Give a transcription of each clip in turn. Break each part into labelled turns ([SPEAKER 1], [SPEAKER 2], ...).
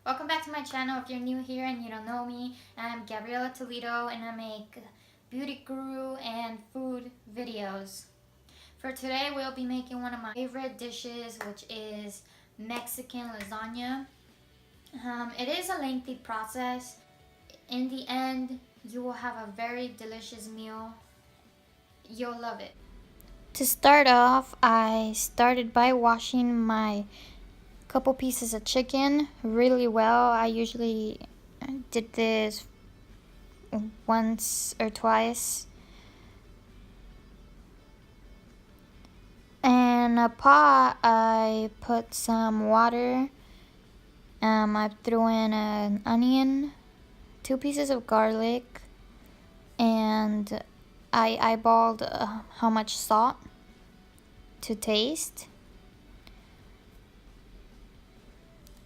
[SPEAKER 1] Welcome back to my channel. If you're new here and you don't know me, I'm Gabriela Toledo and I make beauty guru and food videos. For today we'll be making one of my favorite dishes, which is Mexican lasagna. It is a lengthy process. In the end, you will have a very delicious meal. You'll love it. To start off, I started by washing my couple pieces of chicken really well. I usually did this once or twice. In a pot, I put some water. I threw in an onion, 2 pieces of garlic, and I eyeballed how much salt to taste.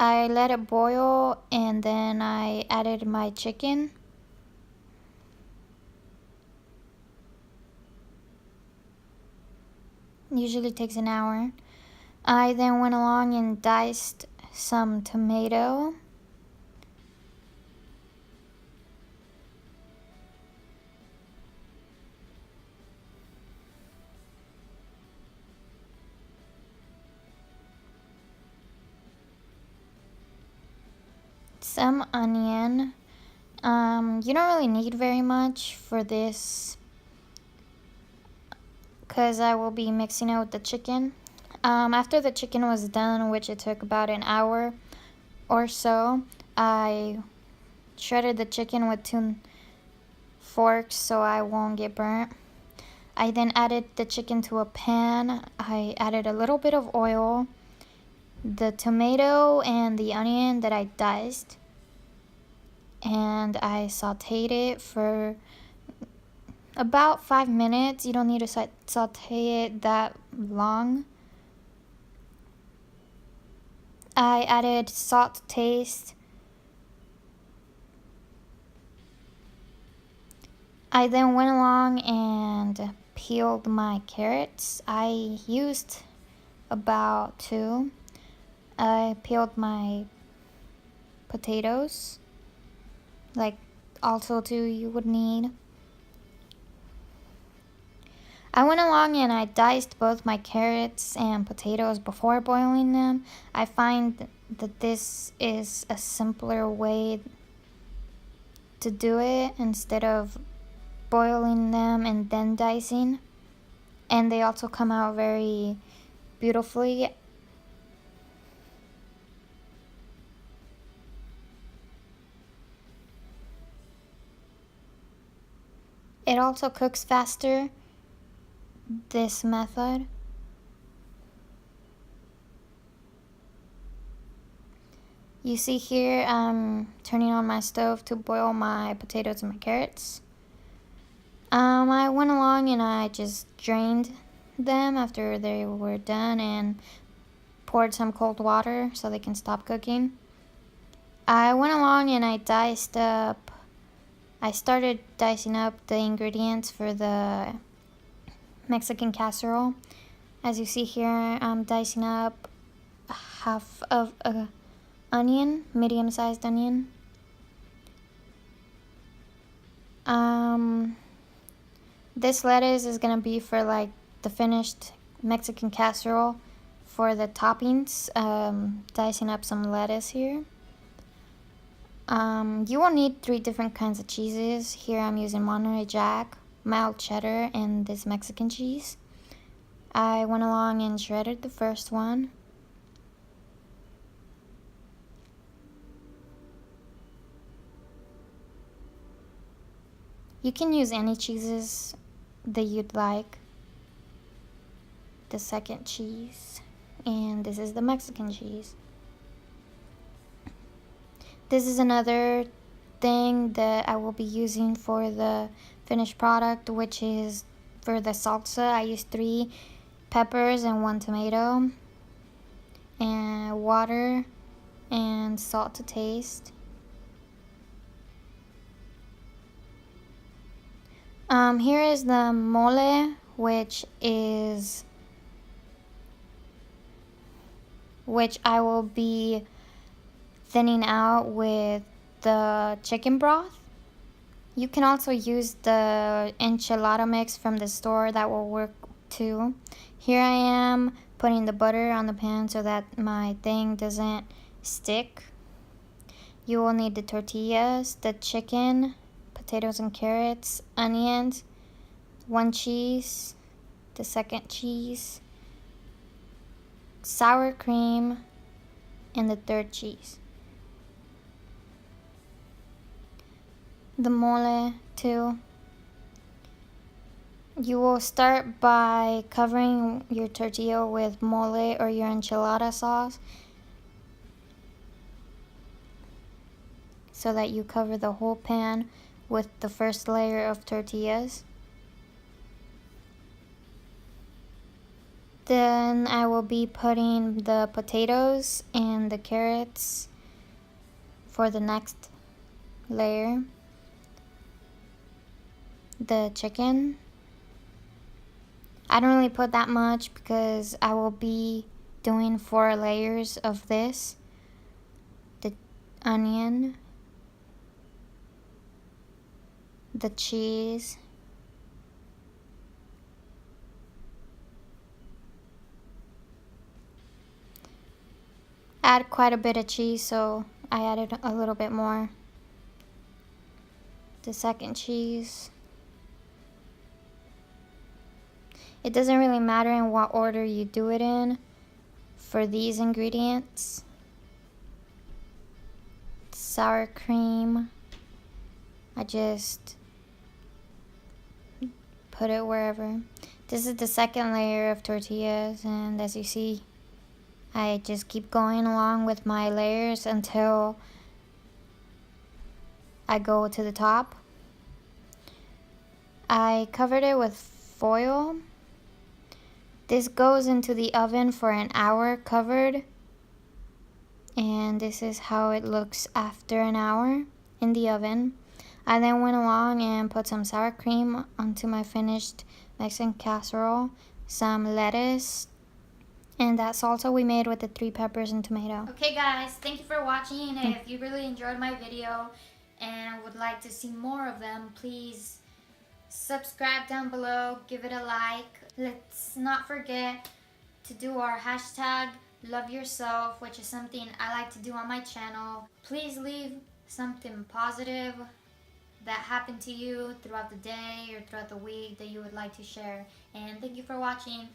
[SPEAKER 1] I let it boil and then I added my chicken. Usually takes an hour. I then went along and diced some tomato. Some onion. You don't really need very much for this because I will be mixing it with the chicken. After the chicken was done, which it took about an hour or so, I shredded the chicken with 2 forks so I won't get burnt. I then added the chicken to a pan. I added a little bit of oil, the tomato and the onion that I diced, and I sauteed it for about 5 minutes. You don't need to saute it that long. I added salt to taste. I then went along and peeled my carrots. I used about 2. I peeled my potatoes, like also 2 you would need. I went along and I diced both my carrots and potatoes before boiling them. I find that this is a simpler way to do it instead of boiling them and then dicing. And they also come out very beautifully. It also cooks faster, this method. You see here I'm turning on my stove to boil my potatoes and my carrots. I went along and I just drained them after they were done and poured some cold water so they can stop cooking. I went along and I started dicing up the ingredients for the Mexican casserole. As you see here, I'm dicing up half of a onion, medium-sized onion. This lettuce is gonna be for like the finished Mexican casserole. For the toppings, dicing up some lettuce here. You will need 3 different kinds of cheeses. Here I'm using Monterey Jack, mild cheddar, and this Mexican cheese. I went along and shredded the first one. You can use any cheeses that you'd like. The second cheese, and this is the Mexican cheese. This is another thing that I will be using for the finished product, which is for the salsa. I used 3 peppers and 1 tomato, and water and salt to taste. Here is the mole, which I will be thinning out with the chicken broth. You can also use the enchilada mix from the store, that will work too. Here I am putting the butter on the pan so that my thing doesn't stick. You will need the tortillas, the chicken, potatoes and carrots, onions, 1 cheese, the second cheese, sour cream, and the third cheese. The mole too. You will start by covering your tortilla with mole or your enchilada sauce so that you cover the whole pan with the first layer of tortillas. Then I will be putting the potatoes and the carrots for the next layer. The chicken, I don't really put that much because I will be doing 4 layers of this. The onion, the cheese, add quite a bit of cheese, so I added a little bit more. The second cheese. It doesn't really matter in what order you do it in for these ingredients. Sour cream, I just put it wherever. This is the second layer of tortillas, and as you see, I just keep going along with my layers until I go to the top. I covered it with foil. This goes into the oven for an hour covered, and this is how it looks after an hour in the oven. I then went along and put some sour cream onto my finished Mexican casserole, some lettuce, and that salsa we made with the 3 peppers and tomato. Okay guys, thank you for watching. If you really enjoyed my video and would like to see more of them, please subscribe down below, give it a like. Let's not forget to do our hashtag love yourself, which is something I like to do on my channel. Please leave something positive that happened to you throughout the day or throughout the week that you would like to share. And thank you for watching.